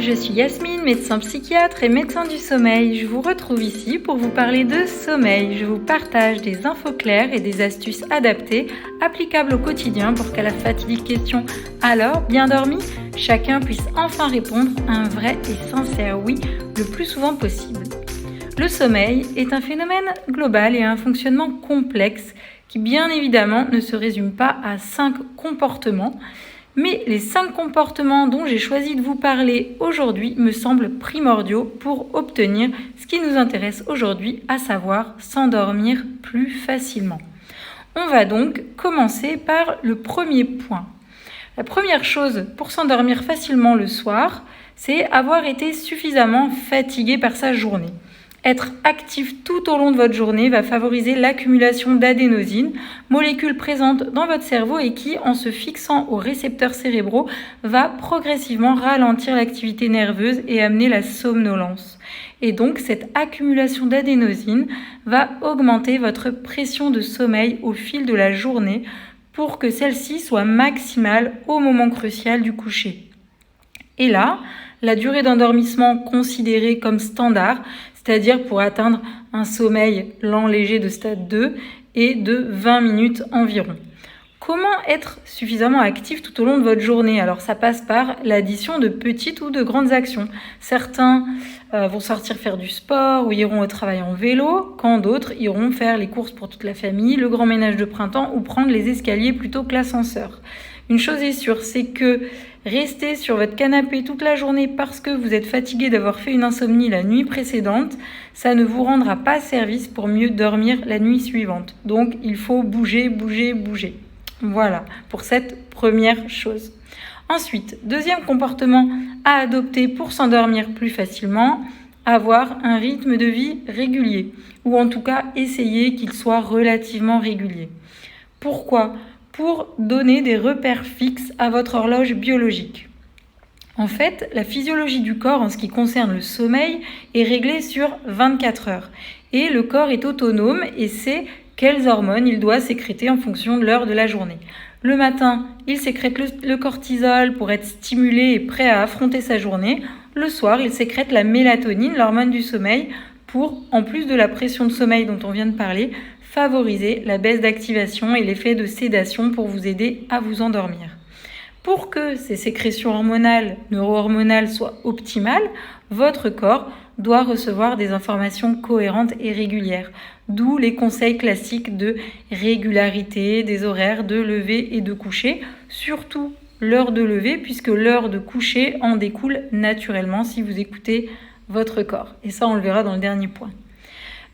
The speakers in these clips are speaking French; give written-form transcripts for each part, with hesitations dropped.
je suis Yasmine, médecin psychiatre et médecin du sommeil. Je vous retrouve ici pour vous parler de sommeil. Je vous partage des infos claires et des astuces adaptées, applicables au quotidien pour qu'à la fatidique question « Alors, bien dormi ?», chacun puisse enfin répondre un vrai et sincère oui le plus souvent possible. Le sommeil est un phénomène global et a un fonctionnement complexe qui bien évidemment ne se résume pas à 5 comportements. Mais les 5 comportements dont j'ai choisi de vous parler aujourd'hui me semblent primordiaux pour obtenir ce qui nous intéresse aujourd'hui, à savoir s'endormir plus facilement. On va donc commencer par le premier point. La première chose pour s'endormir facilement le soir, c'est avoir été suffisamment fatigué par sa journée. Être actif tout au long de votre journée va favoriser l'accumulation d'adénosine, molécule présente dans votre cerveau et qui, en se fixant aux récepteurs cérébraux, va progressivement ralentir l'activité nerveuse et amener la somnolence. Et donc, cette accumulation d'adénosine va augmenter votre pression de sommeil au fil de la journée pour que celle-ci soit maximale au moment crucial du coucher. Et là, la durée d'endormissement considérée comme standard, c'est-à-dire pour atteindre un sommeil lent léger de stade 2 est de 20 minutes environ. Comment être suffisamment actif tout au long de votre journée ? Alors ça passe par l'addition de petites ou de grandes actions. Certains vont sortir faire du sport ou iront au travail en vélo, quand d'autres iront faire les courses pour toute la famille, le grand ménage de printemps ou prendre les escaliers plutôt que l'ascenseur. Une chose est sûre, c'est que rester sur votre canapé toute la journée parce que vous êtes fatigué d'avoir fait une insomnie la nuit précédente, ça ne vous rendra pas service pour mieux dormir la nuit suivante. Donc, il faut bouger. Voilà, pour cette première chose. Ensuite, deuxième comportement à adopter pour s'endormir plus facilement, avoir un rythme de vie régulier, ou en tout cas essayer qu'il soit relativement régulier. Pourquoi ? Pour donner des repères fixes à votre horloge biologique. En fait, la physiologie du corps en ce qui concerne le sommeil est réglée sur 24 heures. Et le corps est autonome et sait quelles hormones il doit sécréter en fonction de l'heure de la journée. Le matin, il sécrète le cortisol pour être stimulé et prêt à affronter sa journée. Le soir, il sécrète la mélatonine, l'hormone du sommeil, pour, en plus de la pression de sommeil dont on vient de parler, favoriser la baisse d'activation et l'effet de sédation pour vous aider à vous endormir. Pour que ces sécrétions hormonales, neuro-hormonales soient optimales, votre corps doit recevoir des informations cohérentes et régulières, d'où les conseils classiques de régularité des horaires de lever et de coucher, surtout l'heure de lever, puisque l'heure de coucher en découle naturellement si vous écoutez votre corps. Et ça, on le verra dans le dernier point.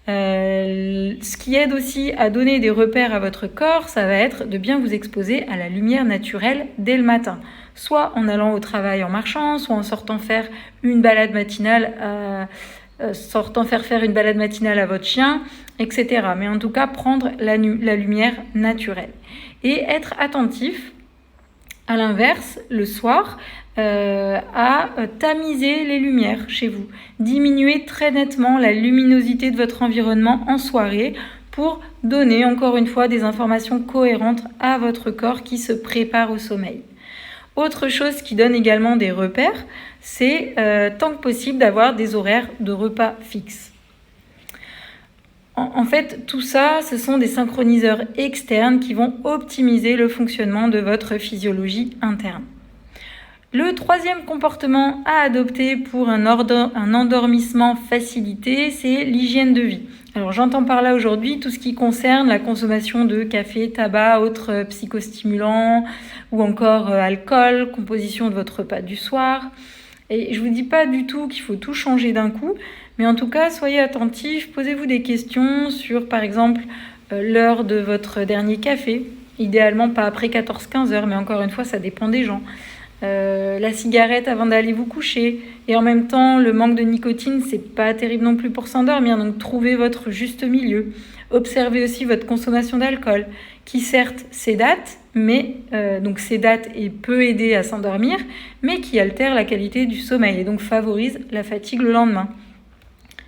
Ce qui aide aussi à donner des repères à votre corps, ça va être de bien vous exposer à la lumière naturelle dès le matin. Soit en allant au travail en marchant, soit en sortant faire une balade matinale faire une balade matinale à votre chien, etc. Mais en tout cas, prendre la lumière naturelle. Et être attentif, à l'inverse, le soir, à tamiser les lumières chez vous. Diminuer très nettement la luminosité de votre environnement en soirée pour donner encore une fois des informations cohérentes à votre corps qui se prépare au sommeil. Autre chose qui donne également des repères, c'est tant que possible d'avoir des horaires de repas fixes. En fait, tout ça, ce sont des synchroniseurs externes qui vont optimiser le fonctionnement de votre physiologie interne. Le troisième comportement à adopter pour un endormissement facilité, c'est l'hygiène de vie. Alors j'entends par là aujourd'hui tout ce qui concerne la consommation de café, tabac, autres psychostimulants ou encore alcool, composition de votre repas du soir. Et je vous dis pas du tout qu'il faut tout changer d'un coup, mais en tout cas soyez attentifs, posez-vous des questions sur par exemple l'heure de votre dernier café, idéalement pas après 14-15 heures, mais encore une fois ça dépend des gens. La cigarette avant d'aller vous coucher, et en même temps le manque de nicotine c'est pas terrible non plus pour s'endormir, donc trouvez votre juste milieu. Observez aussi votre consommation d'alcool qui certes sédate, mais donc sédate et peut aider à s'endormir, mais qui altère la qualité du sommeil et donc favorise la fatigue le lendemain.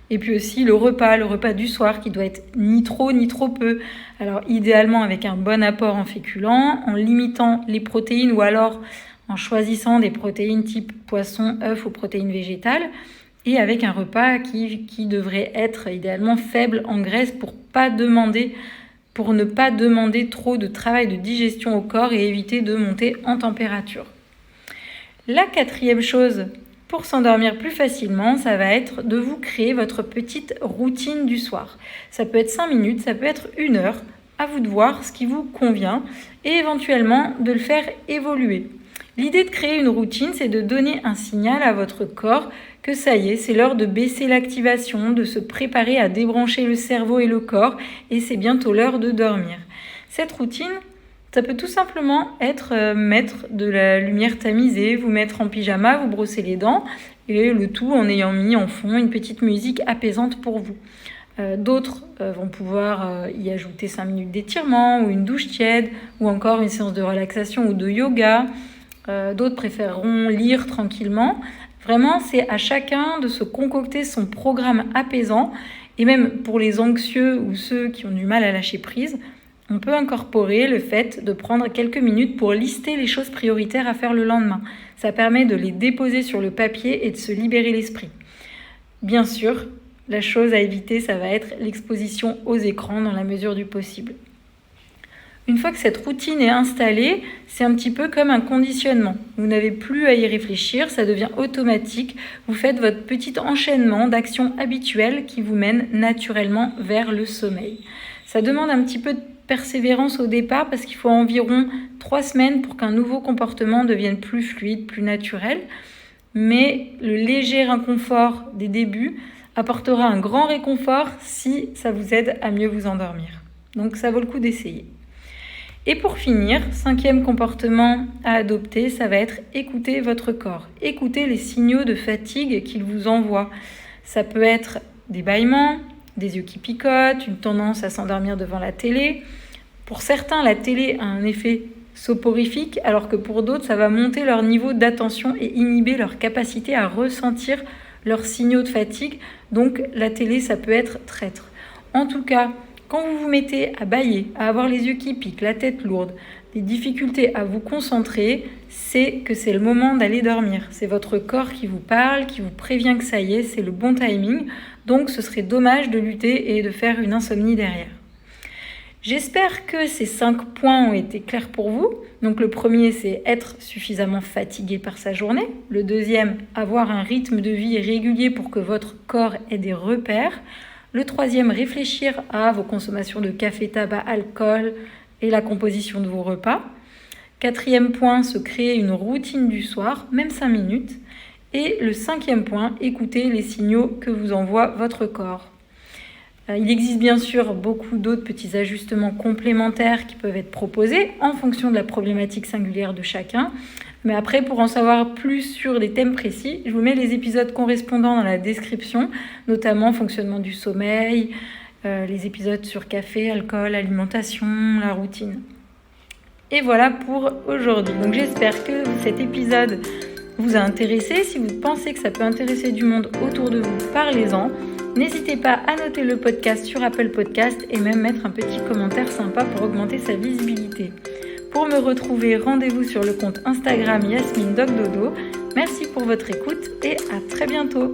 Et puis aussi le repas du soir qui doit être ni trop ni trop peu. Alors idéalement avec un bon apport en féculents, en limitant les protéines ou alors en choisissant des protéines type poisson, œufs ou protéines végétales, et avec un repas qui devrait être idéalement faible en graisse pour ne pas demander trop de travail de digestion au corps et éviter de monter en température. La 4e chose pour s'endormir plus facilement, ça va être de vous créer votre petite routine du soir. Ça peut être 5 minutes, ça peut être 1 heure, à vous de voir ce qui vous convient et éventuellement de le faire évoluer. L'idée de créer une routine, c'est de donner un signal à votre corps que ça y est, c'est l'heure de baisser l'activation, de se préparer à débrancher le cerveau et le corps et c'est bientôt l'heure de dormir. Cette routine, ça peut tout simplement être mettre de la lumière tamisée, vous mettre en pyjama, vous brosser les dents et le tout en ayant mis en fond une petite musique apaisante pour vous. D'autres vont pouvoir y ajouter 5 minutes d'étirement ou une douche tiède ou encore une séance de relaxation ou de yoga. D'autres préféreront lire tranquillement. Vraiment, c'est à chacun de se concocter son programme apaisant et même pour les anxieux ou ceux qui ont du mal à lâcher prise, on peut incorporer le fait de prendre quelques minutes pour lister les choses prioritaires à faire le lendemain. Ça permet de les déposer sur le papier et de se libérer l'esprit. Bien sûr, la chose à éviter, ça va être l'exposition aux écrans dans la mesure du possible. Une fois que cette routine est installée, c'est un petit peu comme un conditionnement. Vous n'avez plus à y réfléchir, ça devient automatique. Vous faites votre petit enchaînement d'actions habituelles qui vous mènent naturellement vers le sommeil. Ça demande un petit peu de persévérance au départ parce qu'il faut environ 3 semaines pour qu'un nouveau comportement devienne plus fluide, plus naturel. Mais le léger inconfort des débuts apportera un grand réconfort si ça vous aide à mieux vous endormir. Donc ça vaut le coup d'essayer. Et pour finir, 5e comportement à adopter, ça va être écouter votre corps. Écoutez les signaux de fatigue qu'il vous envoie. Ça peut être des bâillements, des yeux qui picotent, une tendance à s'endormir devant la télé. Pour certains, la télé a un effet soporifique, alors que pour d'autres, ça va monter leur niveau d'attention et inhiber leur capacité à ressentir leurs signaux de fatigue. Donc la télé, ça peut être traître. En tout cas, quand vous vous mettez à bâiller, à avoir les yeux qui piquent, la tête lourde, des difficultés à vous concentrer, c'est que c'est le moment d'aller dormir. C'est votre corps qui vous parle, qui vous prévient que ça y est, c'est le bon timing. Donc ce serait dommage de lutter et de faire une insomnie derrière. J'espère que ces 5 points ont été clairs pour vous. Donc le premier, c'est être suffisamment fatigué par sa journée. Le deuxième, avoir un rythme de vie régulier pour que votre corps ait des repères. Le troisième, réfléchir à vos consommations de café, tabac, alcool et la composition de vos repas. 4e point, se créer une routine du soir, même 5 minutes. Et le 5e point, écouter les signaux que vous envoie votre corps. Il existe bien sûr beaucoup d'autres petits ajustements complémentaires qui peuvent être proposés en fonction de la problématique singulière de chacun. Mais après, pour en savoir plus sur des thèmes précis, je vous mets les épisodes correspondants dans la description, notamment fonctionnement du sommeil, les épisodes sur café, alcool, alimentation, la routine. Et voilà pour aujourd'hui. Donc j'espère que cet épisode vous a intéressé. Si vous pensez que ça peut intéresser du monde autour de vous, parlez-en. N'hésitez pas à noter le podcast sur Apple Podcast et même mettre un petit commentaire sympa pour augmenter sa visibilité. Pour me retrouver, rendez-vous sur le compte Instagram Yasmine Doc Dodo. Merci pour votre écoute et à très bientôt.